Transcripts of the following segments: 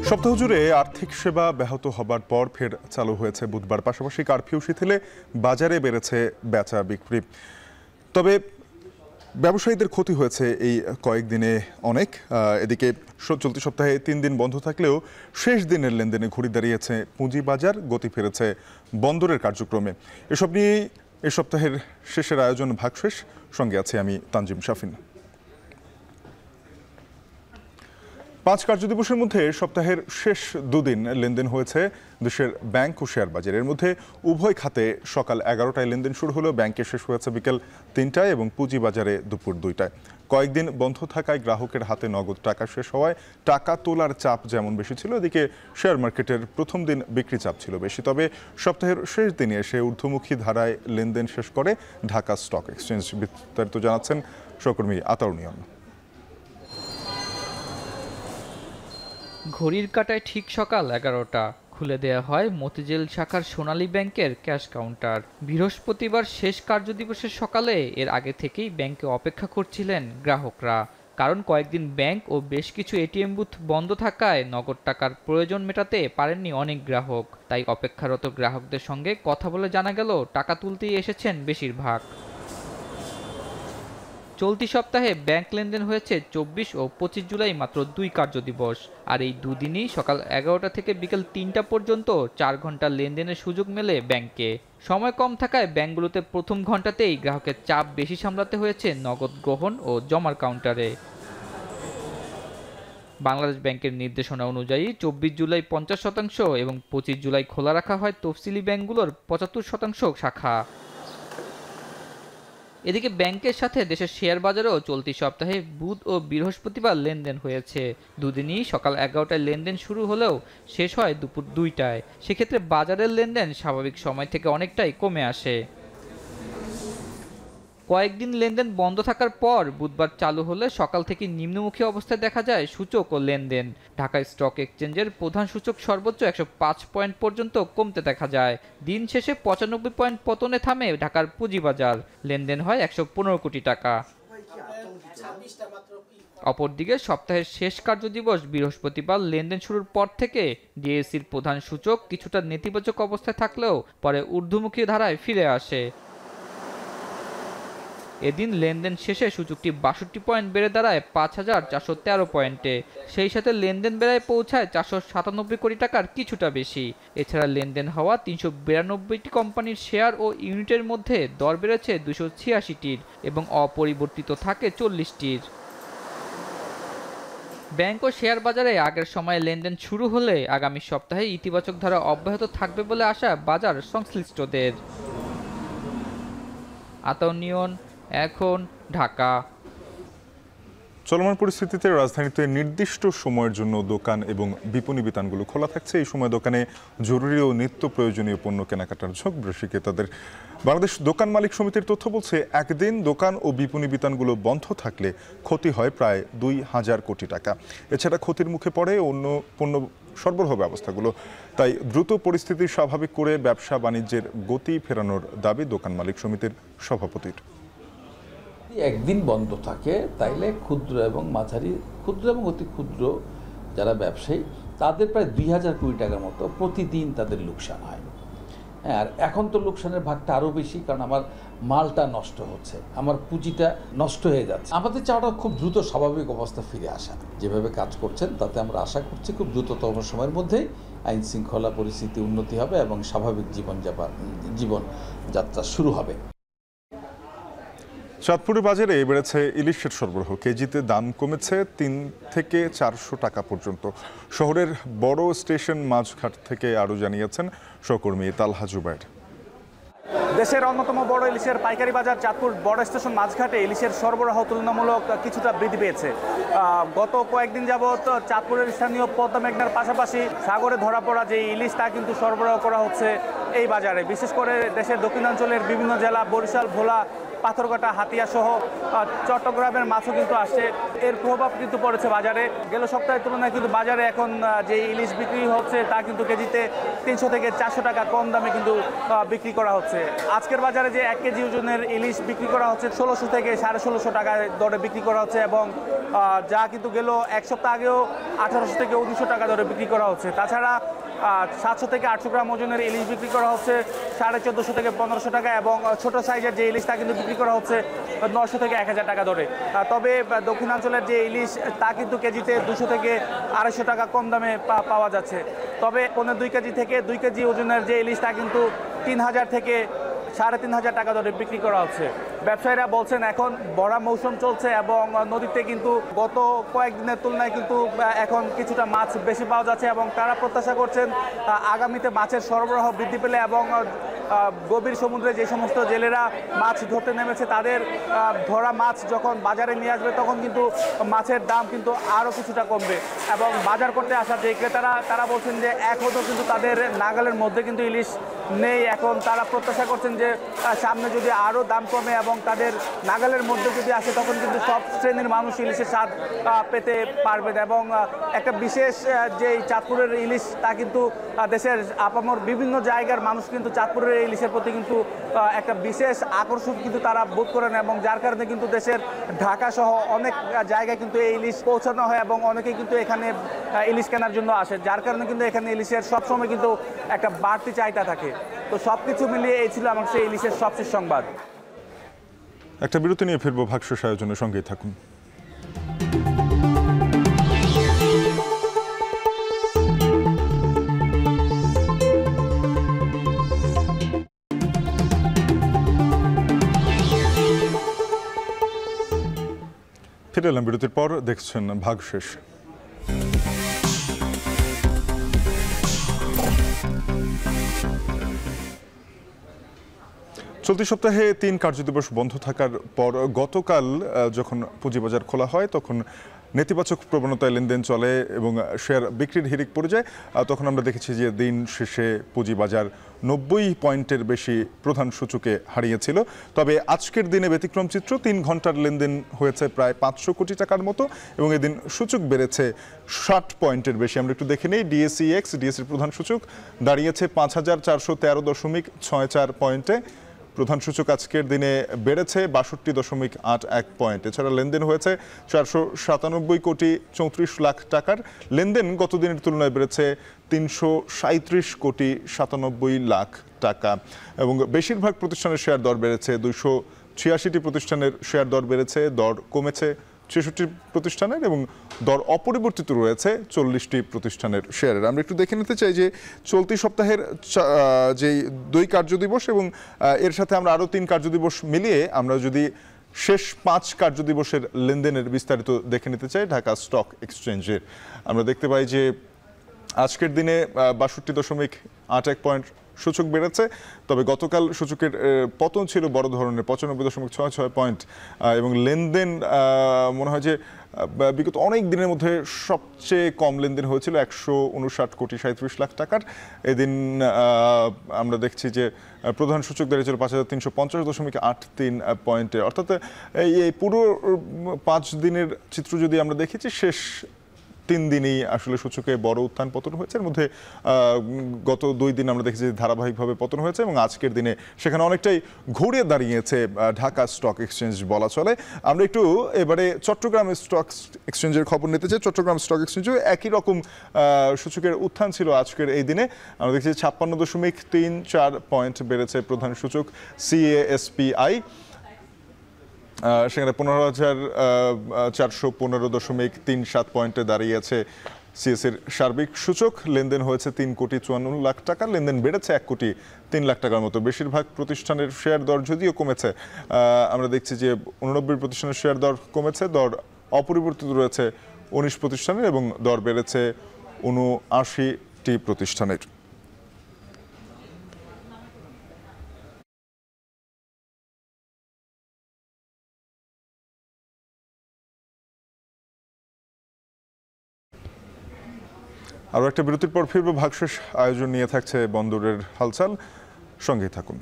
সপ্তাহ জুড়ে আর্থিক সেবা ব্যাহত হবার পর ফের চালু হয়েছে বুধবার। পাশাপাশি কারফিউ শিথিলে বাজারে বেড়েছে বেচা বিক্রি। তবে ব্যবসায়ীদের ক্ষতি হয়েছে এই কয়েকদিনে অনেক। এদিকে চলতি সপ্তাহে 3 দিন বন্ধ থাকলেও শেষ দিনের লেনদেনে ঘুরে দাঁড়িয়েছে পুঁজিবাজার, গতি ফিরেছে বন্দরের কার্যক্রমে। এসব নিয়েই এই সপ্তাহের শেষের আয়োজন ভাগশেষ। সঙ্গে আছে আমি তানজিম শাফিন। 5 কার্যদিবসের মধ্যে সপ্তাহের শেষ দুদিন লেনদেন হয়েছে দেশের ব্যাংক ও শেয়ার বাজার। এর মধ্যে উভয় খাতে সকাল 11টায় লেনদেন শুরু হলেও ব্যাংকে শেষ হয়েছে বিকেল 3টায় এবং পুঁজিবাজারে দুপুর 2টায়। কয়েকদিন বন্ধ থাকায় গ্রাহকের হাতে নগদ টাকা শেষ হওয়ায় টাকা তোলার চাপ যেমন বেশি ছিল, এদিকে শেয়ার মার্কেটের প্রথম দিন বিক্রি চাপ ছিল বেশি। তবে সপ্তাহের শেষ দিনে এসে ঊর্ধ্বমুখী ধারায় লেনদেন শেষ করে ঢাকা স্টক এক্সচেঞ্জ। বিস্তারিত জানাচ্ছেন সহকর্মী আতাউর নিয়ন। ঘড়ির কাঁটায় ঠিক সকাল 11টা খুলে দেয়া হয় মতিঝিল শাখার সোনালী ব্যাংকের ক্যাশ কাউন্টার। বৃহস্পতিবার শেষ কার্যদিবসের সকালে এর আগে থেকেই ব্যাংকে অপেক্ষা করছিলেন গ্রাহকরা, কারণ কয়েকদিন ব্যাংক ও বেশ কিছু এটিএম বুথ বন্ধ থাকায় নগদ টাকার প্রয়োজন মেটাতে পারেননি অনেক গ্রাহক। তাই অপেক্ষারত গ্রাহকদের সঙ্গে কথা বলে জানা গেল টাকা তুলতেই এসেছেন বেশিরভাগ। চলতি সপ্তাহে ব্যাংক লেনদেন হয়েছে 24 ও 25 জুলাই, মাত্র 2 কার্যদিবস। আর এই দুদিনই সকাল 11টা থেকে বিকেল 3টা পর্যন্ত 4 ঘন্টা লেনদেনের সুযোগ মেলে ব্যাংকে। সময় কম থাকায় ব্যাংকগুলোতে প্রথম ঘন্টাতেই গ্রাহকের চাপ বেশি সামলাতে হয়েছে নগদ গ্রহণ ও জমার কাউন্টারে। বাংলাদেশ ব্যাংকের নির্দেশনা অনুযায়ী 24 জুলাই 50% এবং 25 জুলাই খোলা রাখা হয় তফসিলি ব্যাংকগুলোর 75% শাখা। এদিকে ব্যাংকের সাথে দেশের শেয়ার বাজারেও চলতি সপ্তাহে বুধ ও বৃহস্পতিবার লেনদেন হয়েছে। দুদিনই সকাল 11টায় লেনদেন শুরু হলেও শেষ হয় দুপুর 2টায়। সেক্ষেত্রে বাজারের লেনদেন স্বাভাবিক সময় থেকে অনেকটাই কমে আসে। কয়েকদিন লেনদেন বন্ধ থাকার পর বুধবার চালু হলে সকাল থেকে নিম্নমুখী অবস্থায় দেখা যায় সূচক ও লেনদেন। ঢাকা স্টক এক্সচেঞ্জের প্রধান সূচক সর্বোচ্চ 105 পয়েন্ট পর্যন্ত কমতে দেখা যায়। দিন শেষে 95 পয়েন্ট পতনে থামে ঢাকার পুঁজিবাজার। লেনদেন হয় 115 কোটি টাকা। অপরদিকে সপ্তাহের শেষ কার্যদিবস বৃহস্পতিবার লেনদেন শুরুর পর থেকে ডিএসইর প্রধান সূচক কিছুটা নেতিবাচক অবস্থায় থাকলেও পরে ঊর্ধ্বমুখী ধারায় ফিরে আসে। এদিন লেনদেন শেষে সূচকটি 62 পয়েন্ট বেড়ে দাঁড়ায় 5413 পয়েন্টে। সেই সাথে লেনদেন বেড়ায় পৌঁছায় 497 কোটি টাকার কিছুটা বেশি। এছাড়া লেনদেন হওয়া 392টি কোম্পানির শেয়ার ও ইউনিটের মধ্যে দর বেড়েছে 286টির এবং অপরিবর্তিত থাকে 40টির। ব্যাংক ও শেয়ার বাজারে আগের সময়ে লেনদেন শুরু হলে আগামী সপ্তাহে ইতিবাচক ধারা অব্যাহত থাকবে বলে আশা বাজার সংশ্লিষ্টদের। আতাউর নিয়ন, এখন, ঢাকা। চলমান পরিস্থিতিতে রাজধানীতে নির্দিষ্ট সময়ের জন্য দোকান এবং বিপণী বিতানগুলো খোলা থাকছে। এই সময় দোকানে জরুরি ও নিত্য প্রয়োজনীয় পণ্য কেনাকাটার ঝোঁক বেশি ক্রেতাদের। বাংলাদেশ দোকান মালিক সমিতির তথ্য বলছে, একদিন দোকান ও বিপণী বিতানগুলো বন্ধ থাকলে ক্ষতি হয় প্রায় 2000 কোটি টাকা। এছাড়া ক্ষতির মুখে পড়ে অন্য পণ্য সরবরাহ ব্যবস্থাগুলো। তাই দ্রুত পরিস্থিতি স্বাভাবিক করে ব্যবসা বাণিজ্যের গতি ফেরানোর দাবি দোকান মালিক সমিতির সভাপতির। একদিন বন্ধ থাকে তাইলে ক্ষুদ্র এবং মাঝারি, ক্ষুদ্র এবং অতি ক্ষুদ্র যারা ব্যবসায়ী, তাদের প্রায় 2000 কোটি টাকার মতো প্রতিদিন তাদের লোকসান হয়। হ্যাঁ, আর এখন তো লোকসানের ভাগটা আরও বেশি, কারণ আমার মালটা নষ্ট হচ্ছে, আমার পুঁজিটা নষ্ট হয়ে যাচ্ছে। আমাদের চাওয়াটা খুব দ্রুত স্বাভাবিক অবস্থা ফিরে আসা। যেভাবে কাজ করছেন তাতে আমরা আশা করছি খুব দ্রুততম সময়ের মধ্যেই আইন শৃঙ্খলা পরিস্থিতি উন্নতি হবে এবং স্বাভাবিক জীবনযাত্রা শুরু হবে। চাঁদপুরের বাজারে বেড়েছে ইলিশের সরবরাহ। কেজিতে দাম কমেছে 3 থেকে 400 টাকা পর্যন্ত। শহরের বড় স্টেশন মাছঘাট থেকে আরও জানিয়েছেন সহকর্মী তালহা জুবায়ের। দেশের অন্যতম বড় ইলিশের পাইকারি বাজার চাঁদপুর বড় স্টেশন মাছঘাটে ইলিশের সরবরাহ তুলনামূলক কিছুটা বৃদ্ধি পেয়েছে। গত কয়েকদিন যাবৎ চাঁদপুরের স্থানীয় পদ্মা মেঘনার পাশাপাশি সাগরে ধরা পড়া যে ইলিশ তা কিন্তু সরবরাহ করা হচ্ছে এই বাজারে। বিশেষ করে দেশের দক্ষিণাঞ্চলের বিভিন্ন জেলা বরিশাল, ভোলা, পাথরঘাটা, হাতিয়া সহ চট্টগ্রামের মাছও কিন্তু আসছে। এর প্রভাব কিন্তু পড়েছে বাজারে। গেল সপ্তাহের তুলনায় কিন্তু বাজারে এখন যে ইলিশ বিক্রি হচ্ছে তা কিন্তু কেজিতে 300 থেকে 400 টাকা কম দামে কিন্তু বিক্রি করা হচ্ছে। আজকের বাজারে যে 1 কেজি ওজনের ইলিশ বিক্রি করা হচ্ছে 1600 থেকে 1650 টাকায় দরে বিক্রি করা হচ্ছে, এবং যা কিন্তু গেল এক সপ্তাহ আগেও 1800 থেকে 1900 টাকা দরে বিক্রি করা হচ্ছে। তাছাড়া 700 থেকে 800 গ্রাম ওজনের ইলিশ বিক্রি করা হচ্ছে 1450 থেকে 1500 টাকা, এবং ছোট সাইজের যে ইলিশ তা কিন্তু বিক্রি করা হচ্ছে 900 থেকে 1000 টাকা দরে। তবে দক্ষিণাঞ্চলের যে ইলিশ তা কিন্তু কেজিতে 200 থেকে 250 টাকা কম দামে পাওয়া যাচ্ছে। তবে 2.5 কেজি থেকে 2 কেজি ওজনের যে ইলিশ তা কিন্তু 3000 থেকে 3500 টাকা দরে বিক্রি করা হচ্ছে। ব্যবসায়ীরা বলছেন এখন ভরা মৌসুম চলছে এবং নদীতে কিন্তু গত কয়েকদিনের তুলনায় কিন্তু এখন কিছুটা মাছ বেশি পাওয়া যাচ্ছে, এবং তারা প্রত্যাশা করছেন আগামীতে মাছের সরবরাহ বৃদ্ধি পেলে এবং গভীর সমুদ্রে যে সমস্ত জেলেরা মাছ ধরতে নেমেছে তাদের ধরা মাছ যখন বাজারে নিয়ে আসবে তখন কিন্তু মাছের দাম কিন্তু আরও কিছুটা কমবে। এবং বাজার করতে আসা যে ক্রেতারা তারা বলছেন যে এখনও কিন্তু তাদের নাগালের মধ্যে কিন্তু ইলিশ নেই। এখন তারা প্রত্যাশা করছেন যে সামনে যদি আরও দাম কমে এবং তাদের নাগালের মধ্যে যদি আসে তখন কিন্তু সব শ্রেণীর মানুষ ইলিশের স্বাদ পেতে পারবেন। এবং একটা বিশেষ যে চাঁদপুরের ইলিশ তা কিন্তু দেশের আপামর বিভিন্ন জায়গার মানুষ কিন্তু চাঁদপুরের ইলিশের প্রতি কিন্তু একটা বিশেষ আকর্ষণ কিন্তু তারা বোধ করেন, এবং যার কারণে কিন্তু দেশের ঢাকা সহ অনেক জায়গায় কিন্তু এই ইলিশ পৌঁছানো হয় এবং অনেকেই কিন্তু এখানে ইলিশ কেনার জন্য আসে, যার কারণে কিন্তু এখানে ইলিশের সবসময় কিন্তু একটা বাড়তি চাহিদা থাকে। তো সবকিছু মিলিয়ে এই ছিল আমার সেই ইলিশের সবশেষ সংবাদ। একটা বিরতি নিয়ে ফিরবো ভাগশেষ আয়োজনের সঙ্গেই থাকুন। ফিরে এলাম বিরতির পর, দেখছেন ভাগশেষ। চলতি সপ্তাহে 3 কার্যদিবস বন্ধ থাকার পর গতকাল যখন পুঁজিবাজার খোলা হয় তখন নেতিবাচক প্রবণতায় লেনদেন চলে এবং শেয়ার বিক্রির হিড়িক পড়ে যায়। তখন আমরা দেখেছি যে দিন শেষে পুঁজিবাজার 90 পয়েন্টের বেশি প্রধান সূচকে হারিয়েছিল। তবে আজকের দিনে ব্যতিক্রম চিত্র, 3 ঘন্টার লেনদেন হয়েছে প্রায় 500 কোটি টাকার মতো এবং এদিন সূচক বেড়েছে 60 পয়েন্টের বেশি। আমরা একটু দেখে নেই, ডিএসইএক্স ডিএসইর প্রধান সূচক দাঁড়িয়েছে 5413.64 পয়েন্টে। প্রধান সূচক আজকের দিনে বেড়েছে 62.81 পয়েন্ট। এছাড়া লেনদেন হয়েছে 497 কোটি 34 লাখ টাকার। লেনদেন গত দিনের তুলনায় বেড়েছে 337 কোটি 97 লাখ টাকা এবং বেশিরভাগ প্রতিষ্ঠানের শেয়ার দর বেড়েছে। 286টি প্রতিষ্ঠানের শেয়ার দর বেড়েছে, দর কমেছে 66টি প্রতিষ্ঠানের এবং দর অপরিবর্তিত রয়েছে 40টি প্রতিষ্ঠানের শেয়ারের। আমরা একটু দেখে নিতে চাই যে চলতি সপ্তাহের যেই 2 কার্যদিবস এবং এর সাথে আমরা আরও 3 কার্যদিবস মিলিয়ে আমরা যদি শেষ 5 কার্যদিবসের লেনদেনের বিস্তারিত দেখে নিতে চাই ঢাকা স্টক এক্সচেঞ্জের, আমরা দেখতে পাই যে আজকের দিনে 62.81 পয়েন্ট সূচক বেড়েছে। তবে গতকাল সূচকের পতন ছিল বড় ধরনের 95.66 পয়েন্ট এবং লেনদেন মনে হয় যে বিগত অনেক দিনের মধ্যে সবচেয়ে কম লেনদেন হয়েছিল 159 কোটি 37 লাখ টাকার। এদিন আমরা দেখছি যে প্রধান সূচক দাঁড়িয়েছিল 5350.83 পয়েন্টে। অর্থাৎ এই পুরো 5 দিনের চিত্র যদি আমরা দেখেছি, শেষ 3 দিনেই আসলে সূচকে বড় উত্থান পতন হয়েছে। এর মধ্যে গত 2 দিন আমরা দেখেছি ধারাবাহিকভাবে পতন হয়েছে এবং আজকের দিনে সেখানে অনেকটাই ঘুরে দাঁড়িয়েছে ঢাকা স্টক এক্সচেঞ্জ বলা চলে। আমরা একটু এবারে চট্টগ্রাম স্টক এক্সচেঞ্জের খবর নিতে চাই। চট্টগ্রাম স্টক এক্সচেঞ্জেও একই রকম সূচকের উত্থান ছিল আজকের এই দিনে। আমরা দেখছি 56.34 পয়েন্ট বেড়েছে প্রধান সূচক CASPI, সেখানে 15,415.37 পয়েন্টে দাঁড়িয়েছে সিএসির সার্বিক সূচক। লেনদেন হয়েছে 3 কোটি 54 লাখ টাকা, লেনদেন বেড়েছে 1 কোটি 3 লাখ টাকার মতো। বেশিরভাগ প্রতিষ্ঠানের শেয়ার দর যদিও কমেছে, আমরা দেখছি যে 89 প্রতিষ্ঠানের শেয়ার দর কমেছে, দর অপরিবর্তিত রয়েছে 19 প্রতিষ্ঠানের এবং দর বেড়েছে 79টি প্রতিষ্ঠানের। আরও একটা বিরতির পর ফিরবো। ভাগশেষ আয়োজন নিয়ে থাকছে বন্দরের হালচাল, সঙ্গেই থাকুন।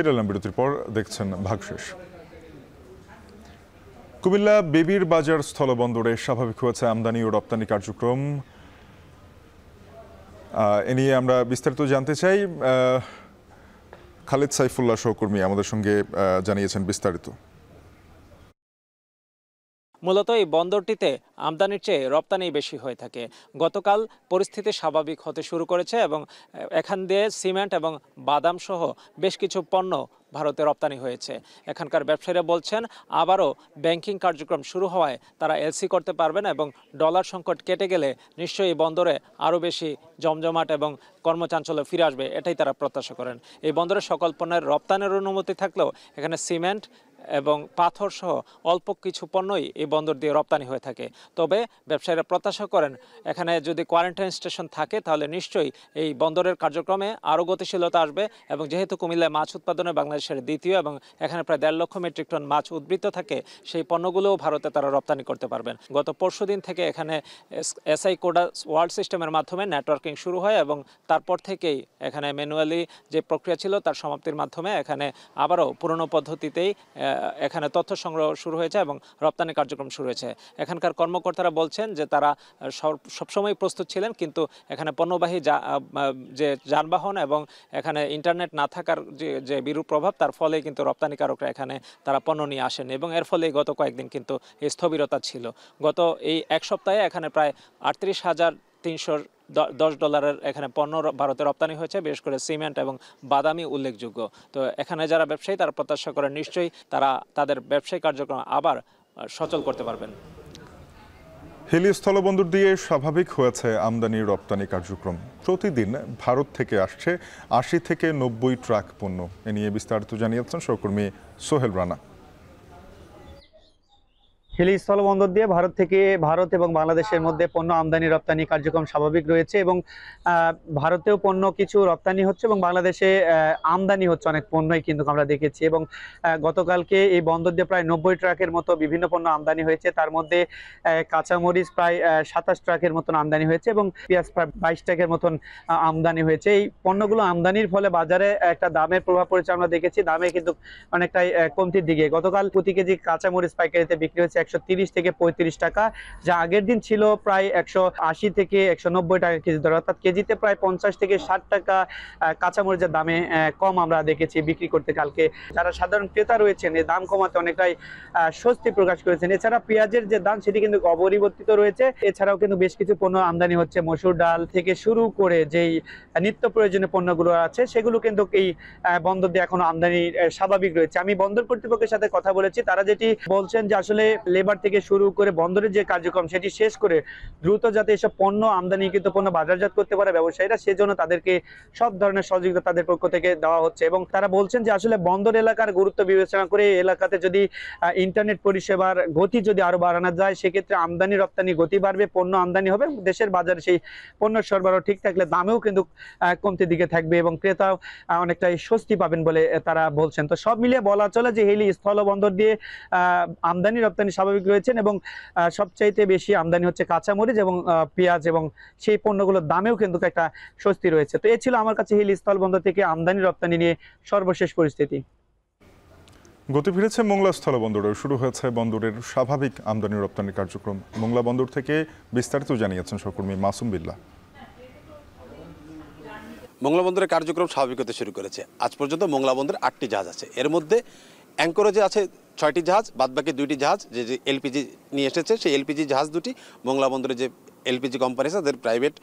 ফিরে এলাম বিরতির পর, দেখছেন ভাগশেষ। কুমিল্লা বেবির বাজার স্থলবন্দরে স্বাভাবিক হয়েছে আমদানি ও রপ্তানি কার্যক্রম। এ নিয়ে আমরা বিস্তারিত জানতে চাই। খালেদ সাইফুল্লাহ সহকর্মী আমাদের সঙ্গে জানিয়েছেন বিস্তারিত। মূলত এই বন্দরটিতে আমদানির চেয়ে রপ্তানি বেশি হয়ে থাকে। গতকাল পরিস্থিতি স্বাভাবিক হতে শুরু করেছে এবং এখান দিয়ে সিমেন্ট এবং বাদাম সহ বেশ কিছু পণ্য ভারতে রপ্তানি হয়েছে। এখানকার ব্যবসায়ীরা বলছেন আবারও ব্যাংকিং কার্যক্রম শুরু হওয়ায় তারা এলসি করতে পারবেন এবং ডলার সংকট কেটে গেলে নিশ্চয়ই এই বন্দরে আরও বেশি জমজমাট এবং কর্মচাঞ্চল্য ফিরে আসবে, এটাই তারা প্রত্যাশা করেন। এই বন্দরে সকল পণ্যের রপ্তানির অনুমতি থাকলেও এখানে সিমেন্ট এবং পাথর সহ অল্প কিছু পণ্যই এই বন্দর দিয়ে রপ্তানি হয়ে থাকে। তবে ব্যবসায়ীরা প্রত্যাশা করেন এখানে যদি কোয়ারেন্টাইন স্টেশন থাকে তাহলে নিশ্চয়ই এই বন্দরের কার্যক্রমে আরও গতিশীলতা আসবে এবং যেহেতু কুমিল্লায় মাছ উৎপাদনে বাংলাদেশের দ্বিতীয় এবং এখানে প্রায় 1.5 লক্ষ মেট্রিক টন মাছ উদ্বৃত্ত থাকে, সেই পণ্যগুলোও ভারতে তারা রপ্তানি করতে পারবেন। গত পরশুদিন থেকে এখানে এসআই কোডা ওয়ার্ল্ড সিস্টেমের মাধ্যমে নেটওয়ার্কিং শুরু হয় এবং তারপর থেকেই এখানে ম্যানুয়ালি যে প্রক্রিয়া ছিল তার সমাপ্তির মাধ্যমে এখানে আবারও পুরনো পদ্ধতিতেই এখানে তথ্য সংগ্রহ শুরু হয়েছে এবং রপ্তানি কার্যক্রম শুরু হয়েছে। এখানকার কর্মকর্তারা বলছেন যে তারা সবসময় প্রস্তুত ছিলেন, কিন্তু এখানে পণ্যবাহী যে যানবাহন এবং এখানে ইন্টারনেট না থাকার যে বিরূপ প্রভাব, তার ফলে কিন্তু রপ্তানিকারকরা এখানে তারা পণ্য নিয়ে আসেন এবং এর ফলে গত কয়েকদিন কিন্তু এই স্থবিরতা ছিল। গত এই এক সপ্তাহে এখানে প্রায় 38,310 ডলারের এখানে পণ্য ভারতে রপ্তানি হয়েছে, বিশেষ করে সিমেন্ট এবং বাদামি উল্লেখযোগ্য। তো এখানে যারা ব্যবসায়ী তারা প্রত্যাশা করেন নিশ্চয়ই তারা তাদের ব্যবসায়িক কার্যক্রম আবার সচল করতে পারবেন। হিলি স্থলবন্দর দিয়ে স্বাভাবিক হয়েছে আমদানি রপ্তানি কার্যক্রম। প্রতিদিন ভারত থেকে আসছে 80 থেকে 90 ট্রাক পণ্য। এ নিয়ে বিস্তারিত জানিয়েছেন সহকর্মী সোহেল রানা। হিলি স্থলবন্দর দিয়ে ভারত এবং বাংলাদেশের মধ্যে পণ্য আমদানি রপ্তানি কার্যক্রম স্বাভাবিক রয়েছে এবং ভারতেও পণ্য কিছু রপ্তানি হচ্ছে এবং বাংলাদেশে আমদানি হচ্ছে অনেক পণ্যই কিন্তু আমরা দেখেছি। এবং গতকালকে এই বন্দর দিয়ে প্রায় 90 ট্রাকের মতো বিভিন্ন পণ্য আমদানি হয়েছে। তার মধ্যে কাঁচামরিচ প্রায় 27 ট্রাকের মতন আমদানি হয়েছে এবং পেঁয়াজ প্রায় 22 ট্রাকের মতন আমদানি হয়েছে। এই পণ্যগুলো আমদানির ফলে বাজারে একটা দামের প্রভাব পড়েছে, আমরা দেখেছি দামে কিন্তু অনেকটাই কমতির দিকে। গতকাল প্রতি কেজি কাঁচামরিচ পাইকারিতে বিক্রি হয়েছে 130 থেকে 35 টাকা, যা আগের দিন ছিল প্রায় 180 থেকে 190 টাকা কেজি দর, অর্থাৎ কেজিতে প্রায় 50 থেকে 60 টাকা কাঁচামরিচের দামে কম আমরা দেখেছি বিক্রি করতে। কালকে যারা সাধারণ ক্রেতা রয়েছেন এই দাম কমাতে অনেকটাই স্বস্তি প্রকাশ করেছেন। এছাড়া পেঁয়াজের যে দাম সেটি কিন্তু অপরিবর্তিত রয়েছে। এছাড়াও কিন্তু বেশ কিছু পণ্য আমদানি হচ্ছে, মসুর ডাল থেকে শুরু করে যেই নিত্য প্রয়োজনীয় পণ্যগুলো আছে সেগুলো কিন্তু এই বন্দর দিয়ে এখনো আমদানি স্বাভাবিক রয়েছে। আমি বন্দর কর্তৃপক্ষের সাথে কথা বলেছি, তারা যেটি বলছেন যে আসলে লেবার থেকে শুরু করে বন্দরের যে কার্যক্রম সেটি শেষ করে দ্রুত যাতে এসব পণ্য আমদানিকৃত পণ্য বাজারজাত করতে পারে ব্যবসায়ীরা, সেজন্য তাদেরকে সব ধরনের সহযোগিতা তাদের পক্ষ থেকে দেওয়া হচ্ছে। এবং তারা বলছেন যে আসলে বন্দর এলাকার গুরুত্ব বিবেচনা করে এলাকাতে যদি ইন্টারনেট পরিষেবার গতি যদি আরো বাড়ানো যায় সেক্ষেত্রে আমদানি রপ্তানি গতি বাড়বে, পণ্য আমদানি হবে, দেশের বাজারে সেই পণ্য সরবরাহ ঠিক থাকলে দামেও কিন্তু কমতির দিকে থাকবে এবং ক্রেতাও অনেকটাই স্বস্তি পাবেন বলে তারা বলছেন। তো সব মিলিয়ে বলা চলে যে হিলি স্থলবন্দর দিয়ে আমদানি রপ্তানি স্বাভাবিক রয়েছেন এবং সবচাইতে বেশি আমদানি হচ্ছে কাঁচামরিচ এবং পেঁয়াজ এবং সেই পণ্যগুলোর দামেও কিন্তু একটা স্বস্তি রয়েছে। তো এ ছিল আমার কাছে হিলি স্থলবন্দর থেকে আমদানি রপ্তানি নিয়ে সর্বশেষ পরিস্থিতি। গতি ফিরেছে মোংলা স্থলবন্দরে, শুরু হয়েছে বন্দরের স্বাভাবিক আমদানি রপ্তানি কার্যক্রম। মোংলা বন্দর থেকে বিস্তারিত জানিয়েছেন সহকর্মী মাসুম বিল্লাহ। মোংলা বন্দরের কার্যক্রম স্বাভাবিক হতে শুরু করেছে। আজ পর্যন্ত মোংলা বন্দরে 8টি জাহাজ আছে, এর মধ্যে অ্যাঙ্করেজে আছে 6টি জাহাজ, বাদবাকি 2টি জাহাজ যে এলপিজি নিয়ে এসেছে। সেই এলপিজি জাহাজ দুটি মোংলা বন্দরে যে এলপিজি কোম্পানি আছে তাদের প্রাইভেট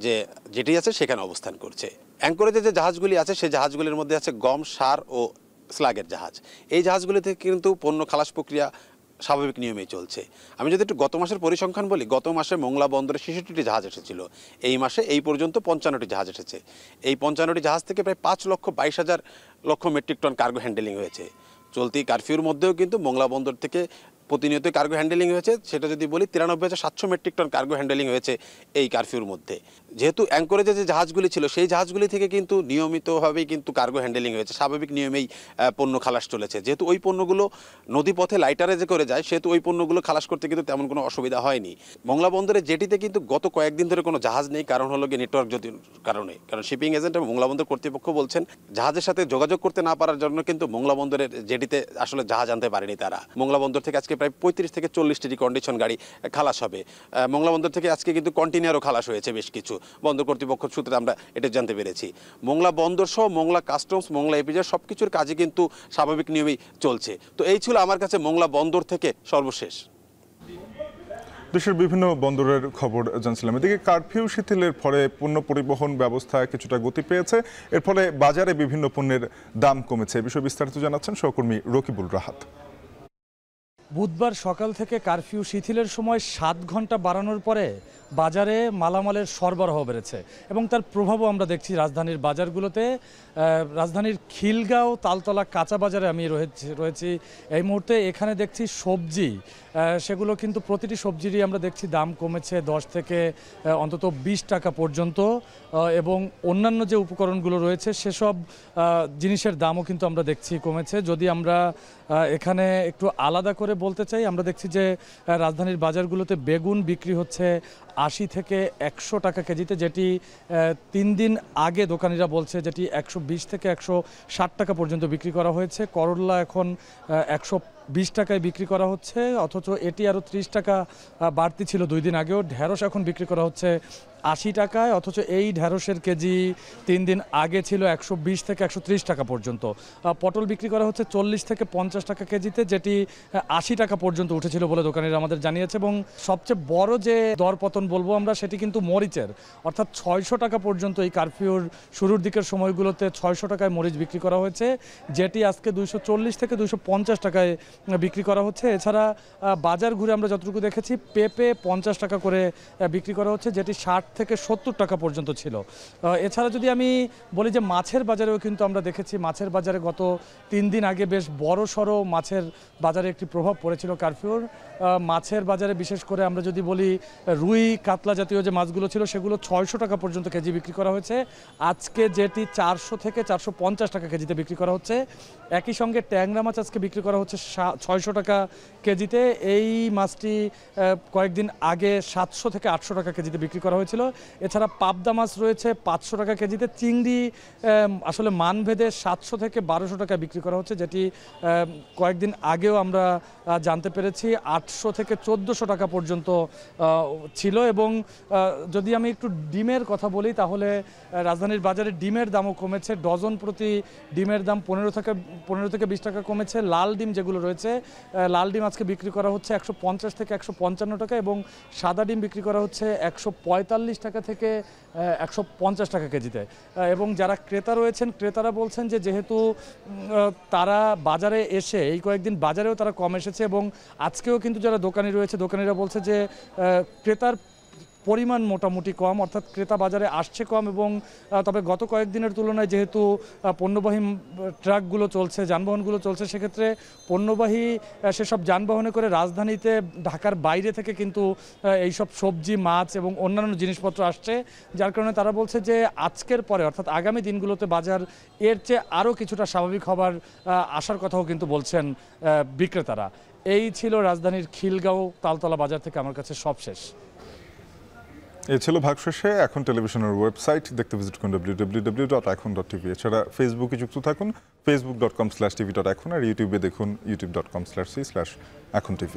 যে যেটি আছে সেখানে অবস্থান করছে। অ্যাঙ্করেজে যে জাহাজগুলি আছে সেই জাহাজগুলির মধ্যে আছে গম, সার ও স্লাগের জাহাজ। এই জাহাজগুলিতে কিন্তু পণ্য খালাস প্রক্রিয়া স্বাভাবিক নিয়মেই চলছে। আমি যদি একটু গত মাসের পরিসংখ্যান বলি, গত মাসে মোংলা বন্দরে 66টি জাহাজ এসেছিল, এই মাসে এই পর্যন্ত 55টি জাহাজ এসেছে। এই 55টি জাহাজ থেকে প্রায় 5,22,000 লক্ষ মেট্রিক টন কার্গো হ্যান্ডেলিং হয়েছে। চলতি কারফিউর মধ্যেও কিন্তু মোংলা বন্দর থেকে প্রতিনিয়ত কার্গো হ্যান্ডেলিং হয়েছে, সেটা যদি বলি 93,700 মেট্রিক টন কার্গো হ্যান্ডেলিং হয়েছে এই কারফিউর মধ্যে। যেহেতু অ্যাঙ্করেজে যে জাহাজগুলি ছিল সেই জাহাজগুলি থেকে কিন্তু নিয়মিতভাবেই কিন্তু কার্গো হ্যান্ডেলিং হয়েছে, স্বাভাবিক নিয়মেই পণ্য খালাস চলেছে। যেহেতু ওই পণ্যগুলো নদীপথে লাইটারে যে করে যায়, সেহেতু ওই পণ্যগুলো খালাস করতে কিন্তু তেমন কোনো অসুবিধা হয়নি। মংলা বন্দরের জেটিতে কিন্তু গত কয়েকদিন ধরে কোনো জাহাজ নেই, কারণ হলো গিয়ে নেটওয়ার্ক যদির কারণে। কারণ শিপিং এজেন্ট এবং মংলা বন্দর কর্তৃপক্ষ বলছেন জাহাজের সাথে যোগাযোগ করতে না পারার জন্য কিন্তু মংলা বন্দরের জেটিতে আসলে জাহাজ আনতে পারেনি তারা। মংলা বন্দর থেকে আজকে প্রায় 35 থেকে 40টি রিকন্ডিশন গাড়ি খালাস হবে। মংলা বন্দর থেকে আজকে কিন্তু কন্টেইনারও খালাস হয়েছে বেশ কিছু, বন্দর কর্তৃপক্ষ সূত্রে আমরা এটা জানতে পেরেছি। মংলা বন্দর সহ মংলা কাস্টমস, মংলা এপিজেড সবকিছুর কাজই কিন্তু স্বাভাবিক নিয়মেই চলছে। তো এই ছিল আমার কাছে মংলা বন্দর থেকে সর্বশেষ। দেশের বিভিন্ন বন্দরের খবর জানছিলাম। এদিকে কারফিউ শিথিলের ফলে পণ্য পরিবহন ব্যবস্থা কিছুটা গতি পেয়েছে, এর ফলে বাজারে বিভিন্ন পণ্যের দাম কমেছে। এ বিষয়ে বিস্তারিত জানাচ্ছেন সহকর্মী রকিবুল রাহাত। বুধবার সকাল থেকে কারফিউ শিথিলের সময় 7 ঘন্টা বাড়ানোর পরে বাজারে মালামালের সরবরাহ বেড়েছে এবং তার প্রভাবও আমরা দেখছি রাজধানীর বাজারগুলোতে। রাজধানীর খিলগাঁও তালতলা কাঁচা বাজারে আমি রয়েছি এই মুহূর্তে। এখানে দেখছি সবজি, সেগুলো কিন্তু প্রতিটি সবজিরই আমরা দেখছি দাম কমেছে 10 থেকে অন্তত 20 টাকা পর্যন্ত, এবং অন্যান্য যে উপকরণগুলো রয়েছে সেসব জিনিসের দামও কিন্তু আমরা দেখছি কমেছে। যদি আমরা এখানে একটু আলাদা করে বলতে চাই, আমরা দেখছি যে রাজধানীর বাজারগুলোতে বেগুন বিক্রি হচ্ছে 80 থেকে 100 টাকা কেজিতে, যেটি 3 দিন আগে দোকানিরা বলছে যেটি 120 থেকে 160 টাকা পর্যন্ত বিক্রি করা হয়েছে। করলা এখন 120 টাকায় বিক্রি করা হচ্ছে, অথচ এটি আরও 30 টাকা বাড়তি ছিল 2 দিন আগেও। ঢেঁড়স এখন বিক্রি করা হচ্ছে 80 টাকায়, অথচ এই ঢেঁড়সের কেজি 3 দিন আগে ছিল 120 থেকে 130 টাকা পর্যন্ত। পটল বিক্রি করা হচ্ছে 40 থেকে 50 টাকা কেজিতে, যেটি 80 টাকা পর্যন্ত উঠেছিল বলে দোকানিরা আমাদের জানিয়েছে। এবং সবচেয়ে বড় যে দরপতন বলবো আমরা, সেটি কিন্তু মরিচের, অর্থাৎ 600 টাকা পর্যন্ত এই কারফিউর শুরুর দিকের সময়গুলোতে 600 টাকায় মরিচ বিক্রি করা হয়েছে, যেটি আজকে 240 থেকে 250 টাকায় বিক্রি করা হচ্ছে। এছাড়া বাজার ঘুরে আমরা যতটুকু দেখেছি পেঁপে 50 টাকা করে বিক্রি করা হচ্ছে, যেটি 60 থেকে 70 টাকা পর্যন্ত ছিল। এছাড়া যদি আমি বলি যে মাছের বাজারেও কিন্তু আমরা দেখেছি, মাছের বাজারে গত 3 দিন আগে বেশ বড় সড়ো মাছের বাজারে একটি প্রভাব পড়েছিল কারফিউর। মাছের বাজারে বিশেষ করে আমরা যদি বলি রুই কাতলা জাতীয় যে মাছগুলো ছিল সেগুলো 600 টাকা পর্যন্ত কেজি বিক্রি করা হয়েছে, আজকে যেটি 400 থেকে 450 টাকা কেজিতে বিক্রি করা হচ্ছে। একই সঙ্গে ট্যাংরা মাছ আজকে বিক্রি করা হচ্ছে 600 টাকা কেজিতে। এই মাছটি কয়েকদিন আগে 700 থেকে 800 টাকা কেজিতে বিক্রি করা হয়েছিল। এছাড়া পাবদা মাছ রয়েছে 500 টাকা কেজিতে। চিংড়ি আসলে মানভেদে 700 থেকে 1200 টাকা বিক্রি করা হচ্ছে, যেটি কয়েকদিন আগেও আমরা জানতে পেরেছি 800 থেকে 1400 টাকা পর্যন্ত ছিল। এবং যদি আমি একটু ডিমের কথা বলি, তাহলে রাজধানীর বাজারে ডিমের দামও কমেছে। ডজন প্রতি ডিমের দাম 15 থেকে 20 টাকা কমেছে। লাল ডিম যেগুলো রয়েছে, লাল ডিম আজকে বিক্রি করা হচ্ছে 150 থেকে 155 টাকা, এবং সাদা ডিম বিক্রি করা হচ্ছে 145 টাকা থেকে 150 টাকা কেজিতে। এবং যারা ক্রেতা রয়েছেন, ক্রেতারা বলছেন যে যেহেতু তারা বাজারে এসে এই কয়েকদিন বাজারেও তারা কম এসেছে, এবং আজকেও কিন্তু যারা দোকানি রয়েছে, দোকানিরা বলছে যে ক্রেতার পরিমাণ মোটামুটি কম, অর্থাৎ ক্রেতা বাজারে আসছে কম। এবং তবে গত কয়েকদিনের তুলনায় যেহেতু পণ্যবাহী ট্রাকগুলো চলছে, যানবাহনগুলো চলছে, সেক্ষেত্রে পণ্যবাহী সেসব যানবাহনে করে রাজধানীতে ঢাকার বাইরে থেকে কিন্তু এইসব সবজি, মাছ এবং অন্যান্য জিনিসপত্র আসছে, যার কারণে তারা বলছে যে আজকের পরে অর্থাৎ আগামী দিনগুলোতে বাজার এর চেয়ে আরও কিছুটা স্বাভাবিক হবার আশার কথাও কিন্তু বলছেন বিক্রেতারা। এই ছিল রাজধানীর খিলগাঁও তালতলা বাজার থেকে আমার কাছে সবশেষ। এ ছিল ভাগশেষে। এখন টেলিভিশনের ওয়েবসাইট দেখতে ভিজিট করুন www.ekhon.tv। এছাড়া ফেসবুকে যুক্ত থাকুন facebook.com/tv.ekhon, আর ইউটিউবে দেখুন youtube.com/c/ekhon tv।